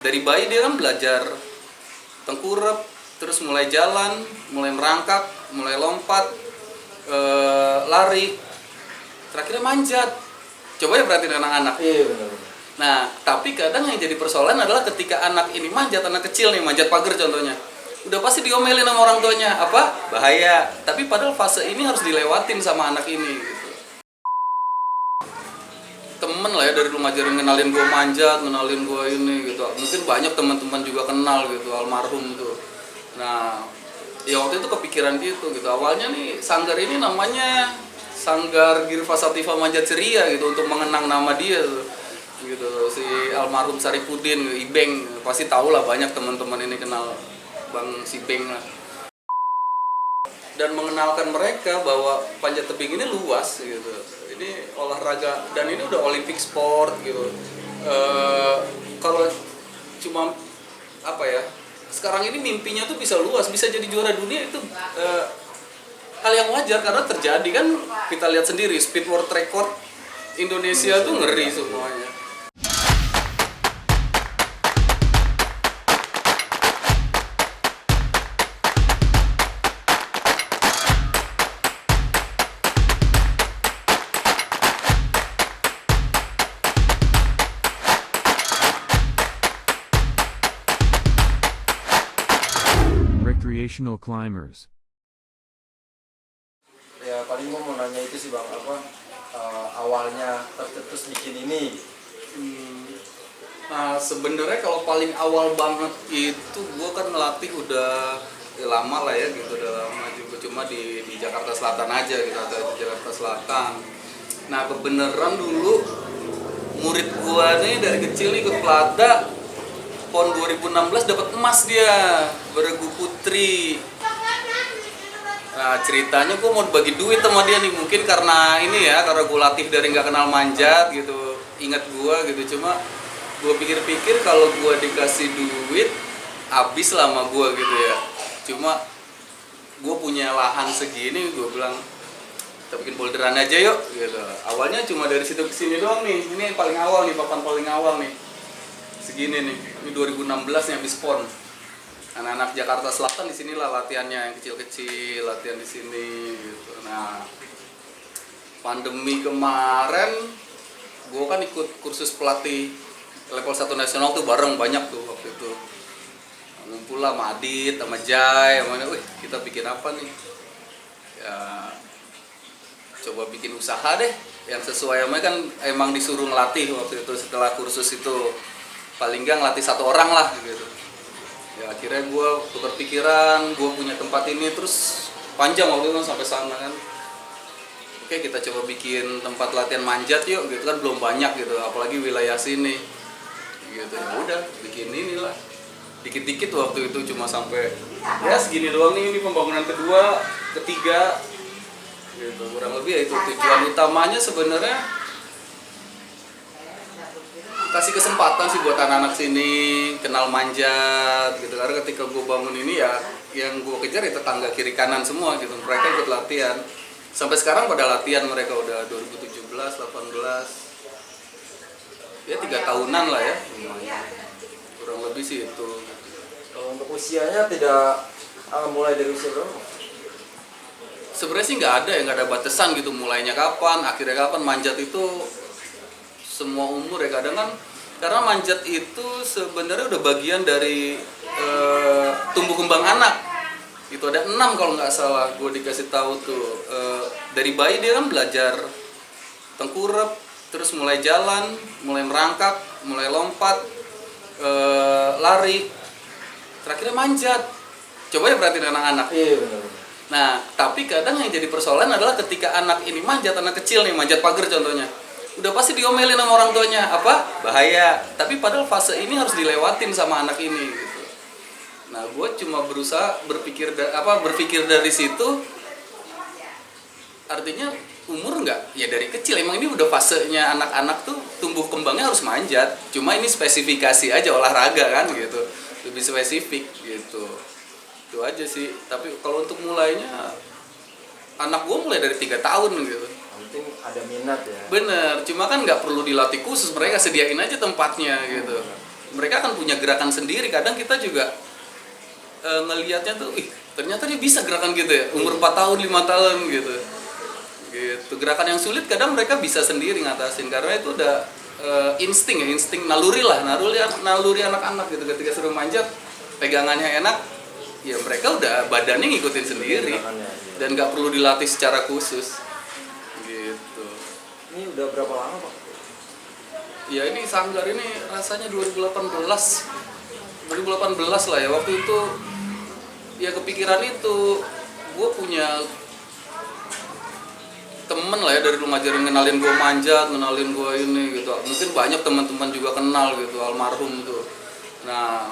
Dari bayi dia kan belajar tengkurap, terus mulai jalan, mulai merangkak, mulai lompat, lari, terakhirnya manjat. Coba ya perhatiin anak-anak. Iya benar. Nah, tapi kadang yang jadi persoalan adalah ketika anak ini manjat, anak kecil nih, manjat pagar contohnya. Udah pasti diomelin sama orang tuanya, apa? Bahaya. Tapi padahal fase ini harus dilewatin sama anak ini gitu. Temen lah ya dari lu ngajarin, ngenalin gua manjat, ngenalin gua ini gitu. Mungkin banyak teman-teman juga kenal gitu, almarhum tuh. Nah, ya waktu itu kepikiran gitu. Awalnya nih sanggar ini namanya Sanggar Girva Sativa Manjat Ceria gitu, untuk mengenang nama dia tuh. Gitu, si almarhum Saripudin, Ibeng, pasti tahu lah, banyak teman-teman ini kenal Bang Sibeng lah. Dan mengenalkan mereka bahwa panjat tebing ini luas gitu. Ini olahraga dan ini udah Olympic sport gitu. Kalau cuma apa ya? Sekarang ini mimpinya tuh bisa luas, bisa jadi juara dunia itu hal yang wajar karena terjadi kan. Kita lihat sendiri speed world record Indonesia tuh ngeri semuanya. Recreational climbers. Ya paling gua mau nanya itu sih Bang, awalnya tercetus bikin ini. Nah, sebenarnya kalau paling awal banget itu gue kan ngelatih udah lama lah ya gitu, udah lama juga, cuma di Jakarta Selatan aja gitu, atau di Jakarta Selatan. Nah, kebenaran dulu murid gue nih dari kecil ikut pelada, PON 2016 dapat emas dia, beregu putri. Nah, ceritanya gue mau bagi duit sama dia nih, mungkin karena ini ya, karena gue latih dari nggak kenal manjat gitu, ingat gue gitu. Cuma gue pikir-pikir kalau gue dikasih duit habis lah sama gue gitu ya. Cuma gue punya lahan segini, gue bilang kita bikin boulderan aja yuk gitu. Awalnya cuma dari situ ke sini doang nih. Ini paling awal nih, papan paling awal nih, segini nih. Ini 2016 nih habis PON. Anak-anak Jakarta Selatan di sinilah latihannya, yang kecil-kecil latihan di sini gitu. Nah, pandemi kemarin gue kan ikut kursus pelatih level 1 nasional tuh bareng, banyak tuh waktu itu. Ngumpul lah sama Adit, sama Jai, sama wih kita bikin apa nih? Ya coba bikin usaha deh yang sesuai sama, kan emang disuruh ngelatih waktu itu setelah kursus itu. Paling nggak ngelatih satu orang lah gitu. Ya akhirnya gue tukar pikiran, gue punya tempat ini, terus panjang waktu itu sampai sana kan. Oke, kita coba bikin tempat latihan manjat yuk gitu kan, belum banyak gitu, apalagi wilayah sini gitu. Ya udah bikin inilah, dikit-dikit waktu itu, cuma sampai ya segini doang nih. Ini pembangunan kedua, ketiga gitu, kurang lebih ya itu. Tujuan utamanya sebenarnya kasih kesempatan sih buat anak-anak sini kenal manjat gitu. Karena ketika gue bangun ini ya, yang gue kejar ya tetangga kiri kanan semua gitu, mereka ikut latihan. Sampai sekarang pada latihan, mereka udah 2017, 18 ya 3 tahunan lah ya, kurang lebih sih itu. Kalau untuk usianya tidak mulai dari usia berapa? Sebenarnya sih nggak ada batasan gitu, mulainya kapan, akhirnya kapan. Manjat itu semua umur ya. Kadang kan karena manjat itu sebenarnya udah bagian dari tumbuh kembang anak. Itu ada 6 kalau nggak salah, gue dikasih tahu tuh. Dari bayi dia kan belajar tengkurap, terus mulai jalan, mulai merangkak, mulai lompat, lari, terakhirnya manjat. Coba ya perhatiin anak-anak. Iya benar. Nah, tapi kadang yang jadi persoalan adalah ketika anak ini manjat, anak kecil nih manjat pagar contohnya. Udah pasti diomelin sama orang tuanya, apa? Bahaya. Tapi padahal fase ini harus dilewatin sama anak ini gitu. Nah, gue cuma berusaha berpikir dari situ. Artinya umur enggak? Ya dari kecil emang ini udah fasenya anak-anak tuh tumbuh kembangnya harus manjat. Cuma ini spesifikasi aja olahraga kan gitu. Lebih spesifik gitu. Itu aja sih. Tapi kalau untuk mulainya, anak gue mulai dari 3 tahun gitu. Penting ada minat ya. Bener, cuma kan nggak perlu dilatih khusus, mereka sediain aja tempatnya gitu. mereka akan punya gerakan sendiri. Kadang kita juga ngelihatnya tuh, ternyata dia bisa gerakan gitu ya, umur 4 tahun, 5 tahun gitu. Gitu. Gerakan yang sulit kadang mereka bisa sendiri ngatasin karena itu udah insting naluri naluri anak-anak gitu. Ketika suruh manjat, pegangannya enak, ya mereka udah badannya ngikutin sendiri dan nggak perlu dilatih secara khusus. Gitu. Ini udah berapa lama Pak? Ya ini Sanggar ini rasanya 2018 lah ya. Waktu itu ya kepikiran itu, gue punya temen lah ya dari Lumajang ngenalin gue manjat, ngenalin gue ini gitu. Mungkin banyak teman-teman juga kenal gitu, almarhum tuh. Nah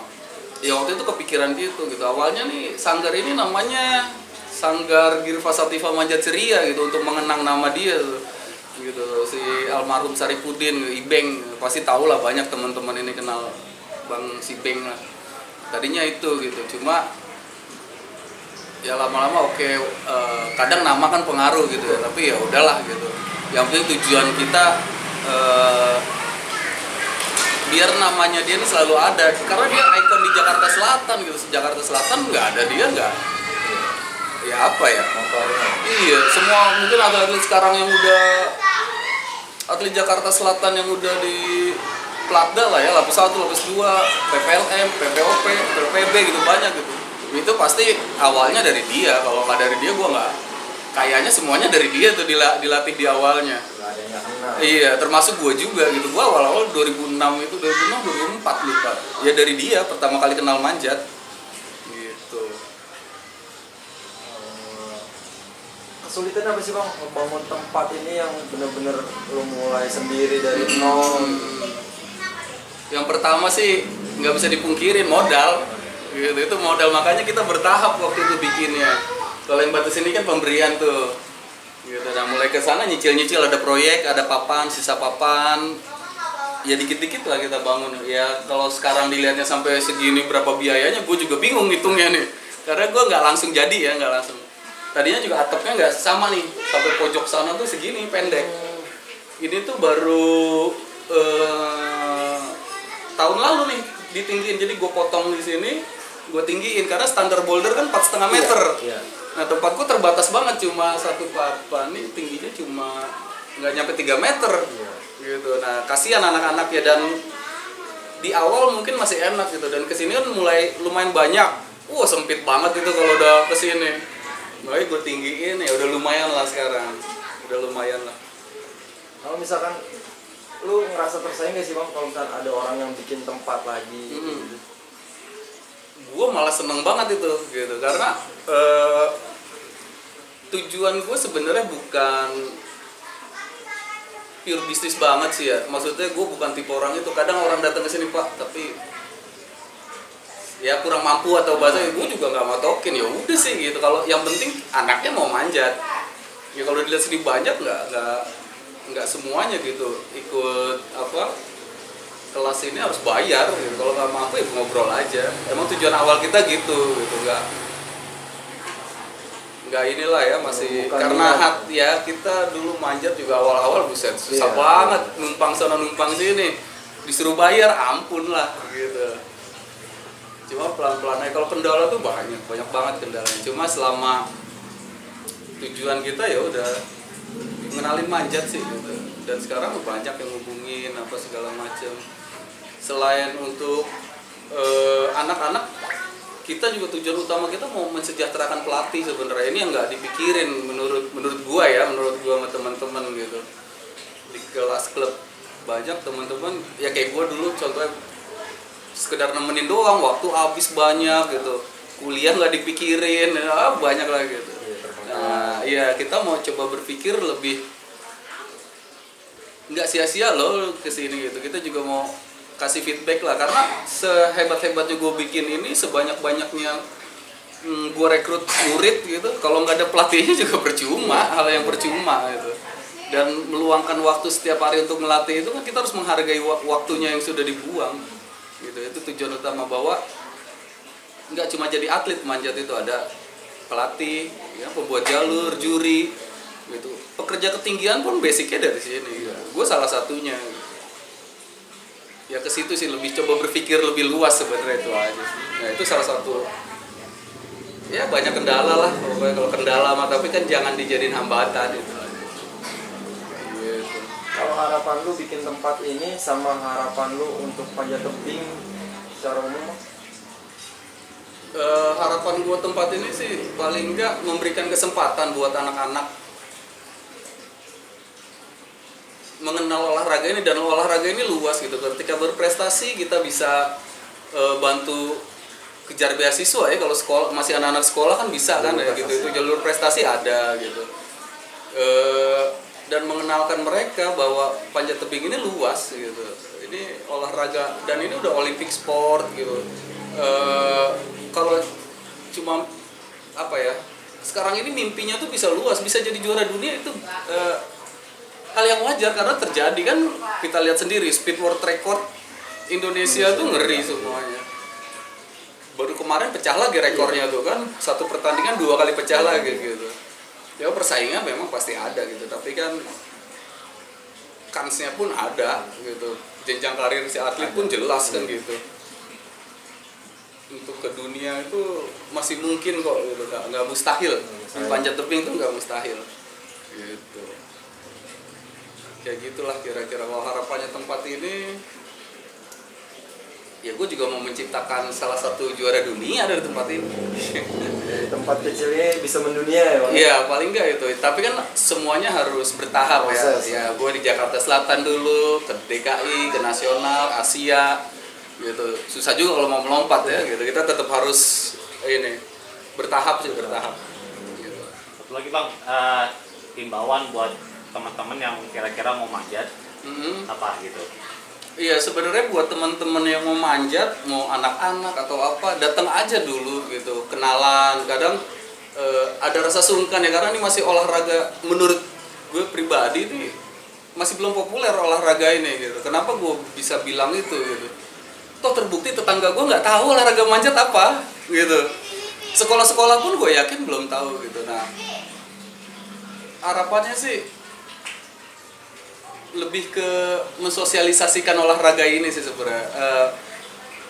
ya waktu itu kepikiran gitu. Awalnya nih Sanggar ini namanya Sanggar Girva Sativa Manjat Ceria gitu, untuk mengenang nama dia tuh. Gitu, si almarhum Saripudin, Ibeng, pasti tahu lah, banyak teman-teman ini kenal Bang Sibeng lah. Tadinya itu gitu, cuma ya lama-lama kadang nama kan pengaruh gitu ya, tapi ya udahlah gitu. Yang penting tujuan kita biar namanya dia ini selalu ada, karena dia ikon di Jakarta Selatan gitu. Jakarta Selatan nggak ada dia, nggak ya apa ya motornya. Iya, semua mungkin atlet sekarang yang udah atlet Jakarta Selatan yang udah di Platda lah ya, lapis 1, lapis 2, PPLM, PPOP, PPB gitu, banyak gitu. Itu pasti awalnya dari dia. Kalau nggak dari dia, gue nggak. Kayaknya semuanya dari dia tuh dilatih di awalnya. Iya, termasuk gue juga gitu. Gue awal-awal 2006 itu, 2004 lupa. Ya dari dia pertama kali kenal manjat. Gitu. Kesulitan apa sih Bang membangun tempat ini yang benar-benar lo mulai sendiri dari nol? Yang pertama sih nggak bisa dipungkirin modal. Gitu, itu modal, makanya kita bertahap waktu itu bikinnya. Kalau yang batu sini kan pemberian tuh gitu. Nah mulai ke sana nyicil-nyicil, ada proyek, ada papan, sisa papan, ya dikit-dikit lah kita bangun. Ya kalau sekarang dilihatnya sampai segini berapa biayanya, gue juga bingung ngitungnya nih, karena gue nggak langsung jadi ya, nggak langsung. Tadinya juga atapnya nggak sama nih, sampai pojok sana tuh segini pendek. Ini tuh baru tahun lalu nih ditinggiin, jadi gue potong di sini, gue tinggiin karena standar boulder kan 4,5 meter. Iya. Nah tempatku terbatas banget, cuma satu papan nih tingginya cuma nggak nyampe 3 meter. Iya. Gitu. Nah kasihan anak-anak ya, dan di awal mungkin masih enak gitu, dan kesini kan mulai lumayan banyak. Sempit banget itu kalau udah kesini. Makanya gue tinggiin, ya udah lumayan lah sekarang, udah lumayan lah. Kalau misalkan lu ngerasa tersaing gak sih Bang kalau misalkan ada orang yang bikin tempat lagi? Gitu? Gue malah seneng banget itu gitu, karena tujuan gue sebenarnya bukan pure bisnis banget sih ya. Maksudnya gue bukan tipe orang itu. Kadang orang datang ke sini, Pak, tapi ya kurang mampu atau bahasa, gue juga nggak matokin. Ya udah sih gitu. Kalau yang penting anaknya mau manjat. Ya kalau dilihat sini banyak, nggak semuanya gitu ikut kelas ini harus bayar gitu. Kalau nggak mampu ya ngobrol aja. Emang tujuan awal kita gitu nggak inilah ya, masih bukan karena ya kita dulu manjat juga awal-awal buset susah banget, numpang sana numpang sini disuruh bayar, ampun lah gitu. Cuma pelan-pelan aja. Kalau kendala tuh banyak banget kendalanya. Cuma selama tujuan kita ya udah ngenalin manjat sih gitu. Dan sekarang banyak yang hubungin apa segala macam. Selain untuk anak-anak, kita juga tujuan utama kita mau mensejahterakan pelatih sebenarnya. Ini yang nggak dipikirin menurut gua sama teman-teman gitu. Di kelas klub banyak teman-teman ya kayak gua dulu contohnya sekedar nemenin doang, waktu habis banyak gitu. Kuliah nggak dipikirin, banyak lah gitu. Nah, iya kita mau coba berpikir lebih nggak sia-sia loh kesini gitu. Kita juga mau kasih feedback lah, karena sehebat-hebatnya gue bikin ini, sebanyak-banyaknya gue rekrut murid gitu, kalau nggak ada pelatihnya juga percuma, hal yang percuma gitu. Dan meluangkan waktu setiap hari untuk melatih itu kan kita harus menghargai waktunya yang sudah dibuang gitu. Itu tujuan utama, bahwa nggak cuma jadi atlet manjat itu, ada pelatih, ya, pembuat jalur, juri gitu. Pekerja ketinggian pun basicnya dari sini. Gue salah satunya. ya ke situ sih, lebih coba berpikir lebih luas sebenarnya itu aja sih. Nah itu salah satu, ya banyak kendala lah pokoknya, kalau kendala mah, tapi kan jangan dijadiin hambatan itu aja. Gitu. Kalau harapan lu bikin tempat ini sama harapan lu untuk panjat tebing secara umum? Harapan buat tempat ini sih paling enggak memberikan kesempatan buat anak-anak mengenal olahraga ini, dan olahraga ini luas gitu. Ketika berprestasi kita bisa bantu kejar beasiswa ya, kalau sekolah masih anak-anak sekolah kan bisa kan ya gitu, itu jalur prestasi ada gitu. Dan mengenalkan mereka bahwa panjat tebing ini luas gitu, ini olahraga dan ini udah Olympic sport gitu. Kalau cuma apa ya, sekarang ini mimpinya tuh bisa luas, bisa jadi juara dunia, itu hal yang wajar karena terjadi kan. Kita lihat sendiri speed world record Indonesia tuh ngeri semuanya. Baru kemarin pecah lagi rekornya tuh kan, satu pertandingan 2 kali pecah lagi gitu. Ya persaingan memang pasti ada gitu, tapi kan kansnya pun ada gitu, jenjang karir si atlet pun jelas kan gitu. Untuk ke dunia itu masih mungkin kok gitu, nggak mustahil. Panjat tebing itu nggak mustahil gitu. Kayak gitulah kira-kira. Kalau harapannya tempat ini, ya gue juga mau menciptakan salah satu juara dunia dari tempat ini. Tempat kecilnya bisa mendunia ya Bang? Iya paling enggak itu, tapi kan semuanya harus bertahap Proses. ya. Gue di Jakarta Selatan dulu, ke DKI, ke nasional, Asia gitu. Susah juga kalau mau melompat ya gitu, kita tetap harus ini bertahap sih, bertahap gitu. Satu lagi Bang, himbauan buat teman-teman yang kira-kira mau manjat apa gitu. Iya sebenarnya buat teman-teman yang mau manjat, mau anak-anak atau apa, datang aja dulu gitu, kenalan. Kadang ada rasa sungkan ya, karena ini masih olahraga, menurut gue pribadi ini masih belum populer olahraga ini gitu. Kenapa gue bisa bilang itu gitu? Toh terbukti tetangga gue nggak tahu olahraga manjat apa gitu. Sekolah-sekolah pun gue yakin belum tahu gitu. Nah harapannya sih lebih ke mensosialisasikan olahraga ini sih sebenarnya.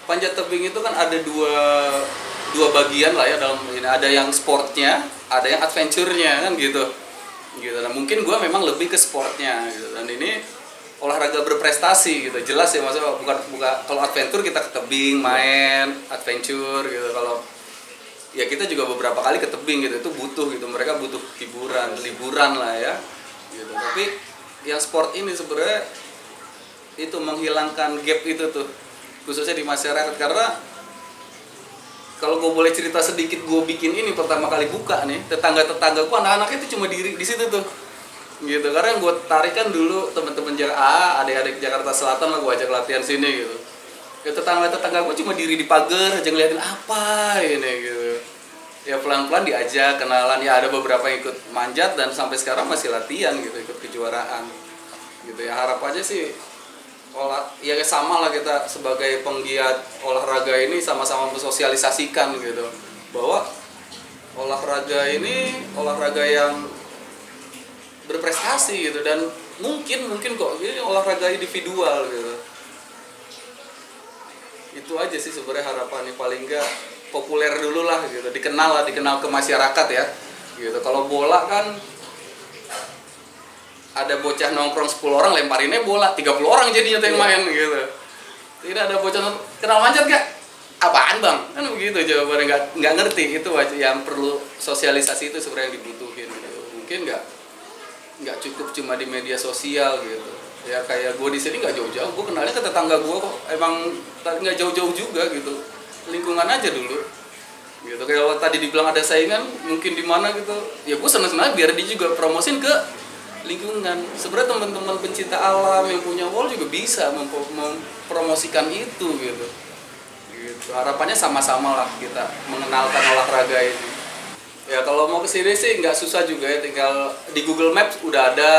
Panjat tebing itu kan ada dua bagian lah ya dalam ini. Ada yang sportnya, ada yang adventure-nya kan gitu. Gitu. Nah mungkin gue memang lebih ke sportnya gitu. Dan ini olahraga berprestasi gitu. Jelas ya, maksudnya bukan kalau adventure kita ke tebing main adventure gitu. Kalau ya kita juga beberapa kali ke tebing gitu, itu butuh gitu. Mereka butuh hiburan, liburan lah ya. Gitu. Tapi yang sport ini sebenarnya itu menghilangkan gap itu tuh, khususnya di masyarakat. Karena kalau gue boleh cerita sedikit, gue bikin ini pertama kali buka nih, tetangga-tetangga gue anak-anaknya itu cuma di situ tuh gitu. Karena yang gue tarik kan dulu teman-teman adik-adik Jakarta Selatan lah, gue ajak latihan sini gitu. Ya tetangga-tetangga gue cuma diri di pagar aja ngeliatin apa ini gitu. Ya pelan-pelan diajak kenalan, ya ada beberapa yang ikut manjat dan sampai sekarang masih latihan gitu, ikut kejuaraan gitu. Ya harapannya sih ya sama lah, kita sebagai penggiat olahraga ini sama-sama mensosialisasikan gitu, bahwa olahraga ini olahraga yang berprestasi gitu, dan mungkin kok ini olahraga individual gitu. Itu aja sih sebenarnya harapannya, paling enggak populer dulu lah gitu, dikenal ke masyarakat ya gitu. Kalau bola kan ada bocah nongkrong 10 orang lemparinnya bola 30 orang jadinya yang main gitu. Tidak ada bocah kenal manjat gak? Apaan bang? Kan begitu jawabannya, nggak ngerti. Itu aja yang perlu sosialisasi, itu sebenarnya yang dibutuhin gitu. Mungkin nggak cukup cuma di media sosial gitu. Ya kayak gue di sini nggak jauh-jauh, gue kenalnya ke tetangga gue kok, emang nggak jauh-jauh juga gitu. Lingkungan aja dulu gitu. Kayak tadi dibilang ada saingan mungkin di mana gitu, ya gue senang-senang biar dia juga promosin ke lingkungan. Sebenarnya teman-teman pencinta alam yang punya wall juga bisa mempromosikan itu gitu. Harapannya sama-sama lah kita mengenalkan olahraga ini. Ya kalau mau kesini sih nggak susah juga ya, tinggal di Google Maps udah ada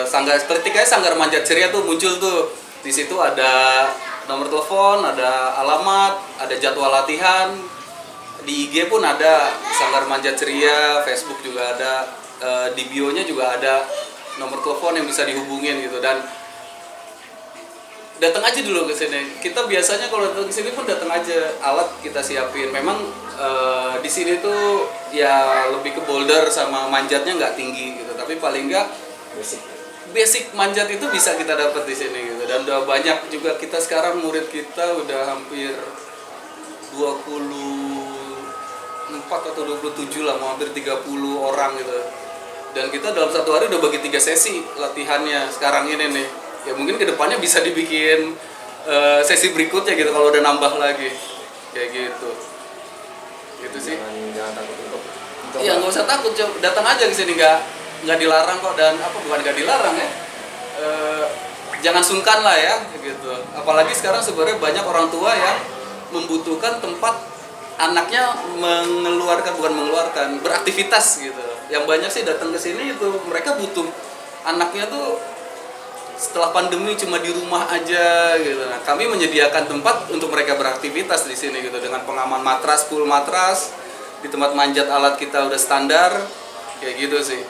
sanggar, seperti kayak Sanggar Manjat Ceria tuh muncul tuh. Di situ ada nomor telepon, ada alamat, ada jadwal latihan. Di IG pun ada Sanggar Manjat Ceria, Facebook juga ada, di bio-nya juga ada nomor telepon yang bisa dihubungin gitu. Dan datang aja dulu ke sini. Kita biasanya kalau datang ke sini pun datang aja, alat kita siapin. Memang di sini tuh ya lebih ke boulder sama manjatnya nggak tinggi gitu, tapi paling nggak basic manjat itu bisa kita dapat di sini gitu. Dan udah banyak juga kita sekarang murid kita udah hampir 24 atau 27 lah, mau hampir 30 orang gitu. Dan kita dalam satu hari udah bagi 3 sesi latihannya sekarang ini nih. Ya mungkin kedepannya bisa dibikin sesi berikutnya gitu kalau udah nambah lagi kayak gitu. Gitu sih. Jangan takut untuk mencoba. Iya, nggak usah takut, datang aja ke sini, nggak dilarang kok. Dan apa, bukan nggak dilarang ya, jangan sungkan lah ya gitu. Apalagi sekarang sebenarnya banyak orang tua yang membutuhkan tempat anaknya beraktivitas gitu. Yang banyak sih datang ke sini itu mereka butuh anaknya tuh setelah pandemi cuma di rumah aja gitu. Nah, kami menyediakan tempat untuk mereka beraktivitas di sini gitu, dengan pengaman matras, full matras, di tempat manjat alat kita udah standar kayak gitu sih.